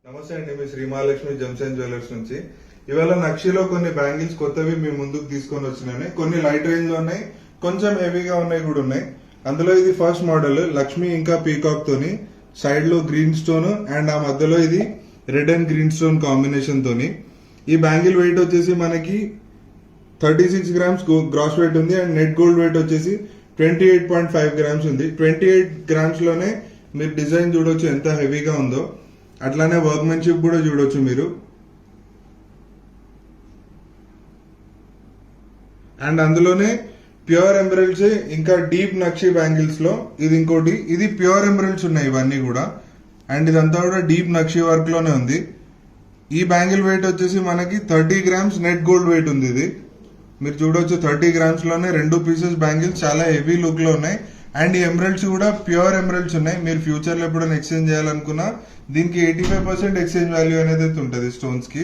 నమస్తే అండి, మీ Shri Mahalakshmi gems and jewellers నుంచి. ఇవాళ నక్షిలో కొన్ని బ్యాంగిల్స్ కొత్తవి మీ ముందుకు తీసుకొని వచ్చినాయి. కొన్ని లైట్ రేంజ్ లో ఉన్నాయి, కొంచెం హెవీగా ఉన్నాయి కూడా ఉన్నాయి. అందులో ఇది ఫస్ట్ మోడల్ లక్ష్మి ఇంకా పీకాక్ తోని, సైడ్ లో గ్రీన్ స్టోన్ అండ్ ఆ మధ్యలో ఇది red and green stone combination తోని. ఈ బ్యాంగిల్ వెయిట్ వచ్చేసి మనకి 36 గ్రామ్స్ గ్రాస్ వెయిట్ ఉంది అండ్ నెట్ గోల్డ్ వెయిట్ వచ్చేసి 28.5 గ్రామ్స్ ఉంది. 28 గ్రామ్స్ లోనే మీరు డిజైన్ చూడొచ్చు ఎంత హెవీగా ఉందో. అట్లానే వర్క్మెన్షిప్ కూడా చూడొచ్చు మీరు. అండ్ అందులోనే ప్యూర్ ఎమరల్డ్స్ ఇంకా డీప్ నక్షి బ్యాంగిల్స్ లో ఇది ఇంకోటి, ఇది ప్యూర్ ఎమరల్డ్స్ ఉన్నాయి ఇవన్నీ కూడా. అండ్ ఇదంతా కూడా డీప్ నక్షి వర్క్ లోనే ఉంది. ఈ బ్యాంగిల్ వెయిట్ వచ్చేసి మనకి 30 గ్రామ్స్ నెట్ గోల్డ్ వెయిట్ ఉంది. ఇది మీరు చూడొచ్చు 30 గ్రామ్స్ లోనే 2 పీసెస్ బ్యాంగిల్స్ చాలా హెవీ లుక్ లో ఉన్నాయి. అండ్ ఈ ఎమరల్డ్స్ కూడా ప్యూర్ ఎమరల్డ్స్ ఉన్నాయి. మీరు ఫ్యూచర్ లో ఎప్పుడైనా ఎక్స్చేంజ్ చేయాలనుకున్నా దీనికి 85% ఎక్స్చేంజ్ వాల్యూ అనేది ఉంటుంది స్టోన్స్ కి.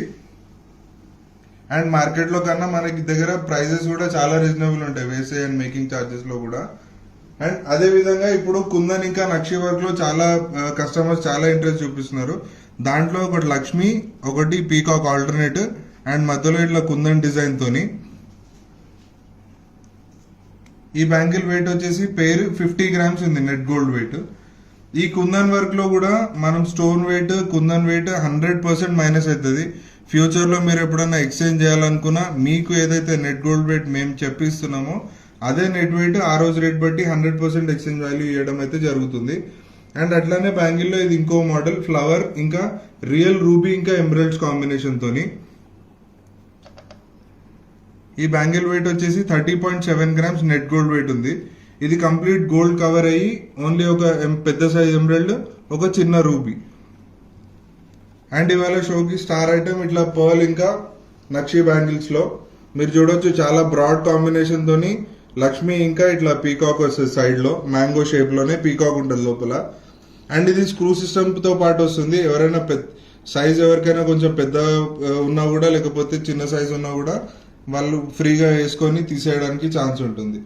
అండ్ మార్కెట్ లో కన్నా మనకి దగ్గర ప్రైజెస్ కూడా చాలా రీజనబుల్ ఉంటాయి వేసే అండ్ మేకింగ్ చార్జెస్ లో కూడా. అండ్ అదే విధంగా ఇప్పుడు కుందన్ ఇంకా నక్షి వర్క్ లో చాలా కస్టమర్స్ చాలా ఇంట్రెస్ట్ చూపిస్తున్నారు. దాంట్లో ఒకటి లక్ష్మి, ఒకటి పీకాక్ ఆల్టర్నేట్ అండ్ మధ్యలో ఇట్లా కుందన్ డిజైన్ తోని. ఈ బ్యాంగిల్ వెయిట్ వచ్చేసి పేరు 50 గ్రామ్స్ ఉంది నెట్ గోల్డ్ వెయిట్. ఈ కుందన్ వర్క్ లో కూడా మనం stone weight kundan weight 100% minus అవుతుంది. ఫ్యూచర్ లో మీరు ఎప్పుడైనా ఎక్స్చేంజ్ చేయాలనుకున్నా మీకు ఏదైతే నెట్ గోల్డ్ వెయిట్ మేము చెప్పిస్తున్నామో అదే నెట్ వెయిట్ ఆ రోజు రేట్ బట్టి 100% ఎక్స్చేంజ్ వాల్యూ ఇవ్వడం అయితే జరుగుతుంది. అండ్ అట్లానే బ్యాంగిల్ లో ఇది ఇంకో మోడల్ ఫ్లవర్ ఇంకా రియల్ రూబీ ఇంకా ఎమరల్డ్స్ కాంబినేషన్ తోని. ఈ బ్యాంగిల్ వెయిట్ వచ్చేసి 30.7 గ్రామ్స్ నెట్ గోల్డ్ వెయిట్ ఉంది. ఇది కంప్లీట్ గోల్డ్ కవర్ అయ్యి ఓన్లీ ఒక పెద్ద సైజ్ ఎమరల్డ్, ఒక చిన్న రూబీ. అండ్ ఇవాళ షోకి స్టార్ ఐటమ్ ఇట్లా పర్ల్ ఇంకా నక్షి బ్యాంగిల్స్ లో మీరు చూడొచ్చు చాలా బ్రాడ్ కాంబినేషన్ తోని లక్ష్మి ఇంకా ఇట్లా పీకాక్ వస్తుంది. సైడ్ లో మ్యాంగో షేప్ లోనే పీకాక్ ఉంటుంది లోపల. అండ్ ఇది స్క్రూ సిస్టమ్ తో పాటు వస్తుంది. ఎవరైనా సైజ్ ఎవరికైనా కొంచెం పెద్ద ఉన్నా కూడా లేకపోతే చిన్న సైజ్ ఉన్నా కూడా వాళ్ళు ఫ్రీగా వేసుకొని తీసేయడానికి ఛాన్స్ ఉంటుంది.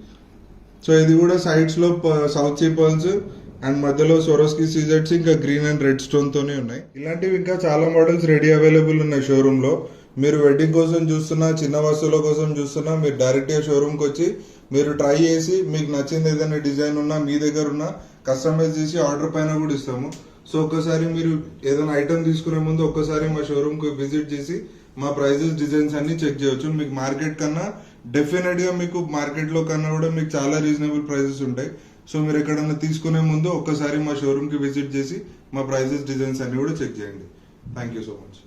సో ఇది కూడా సైడ్స్ లో సౌత్ సీ పర్ల్స్ అండ్ మధ్యలో సోరోస్కి సీజెట్స్ ఇంకా గ్రీన్ అండ్ రెడ్ స్టోన్ తోనే ఉన్నాయి. ఇలాంటివి ఇంకా చాలా మోడల్స్ రెడీ అవైలబుల్ ఉన్నాయి షోరూమ్ లో. మీరు వెడ్డింగ్ కోసం చూస్తున్నా, చిన్న వస్తువుల కోసం చూస్తున్నా, మీరు డైరెక్ట్ గా షోరూమ్ కి వచ్చి మీరు ట్రై చేసి మీకు నచ్చింది ఏదైనా డిజైన్ ఉన్నా మీ దగ్గర ఉన్న కస్టమైజ్ చేసి ఆర్డర్ పైన కూడా ఇస్తాము. సో ఒక్కసారి మీరు ఏదైనా ఐటమ్ తీసుకునే ముందు ఒక్కసారి మా షోరూమ్ కి విజిట్ చేసి మా ప్రైజెస్ డిజైన్స్ అన్ని చెక్ చేయొచ్చు. మీకు మార్కెట్ కన్నా డెఫినెట్ గా మీకు మార్కెట్ లో కన్నా కూడా మీకు చాలా రీజనబుల్ ప్రైజెస్ ఉంటాయి. సో మీరు ఎక్కడన్నా తీసుకునే ముందు ఒక్కసారి మా షోరూమ్ కి విజిట్ చేసి మా ప్రైజెస్ డిజైన్స్ అన్ని కూడా చెక్ చేయండి. Thank you so much.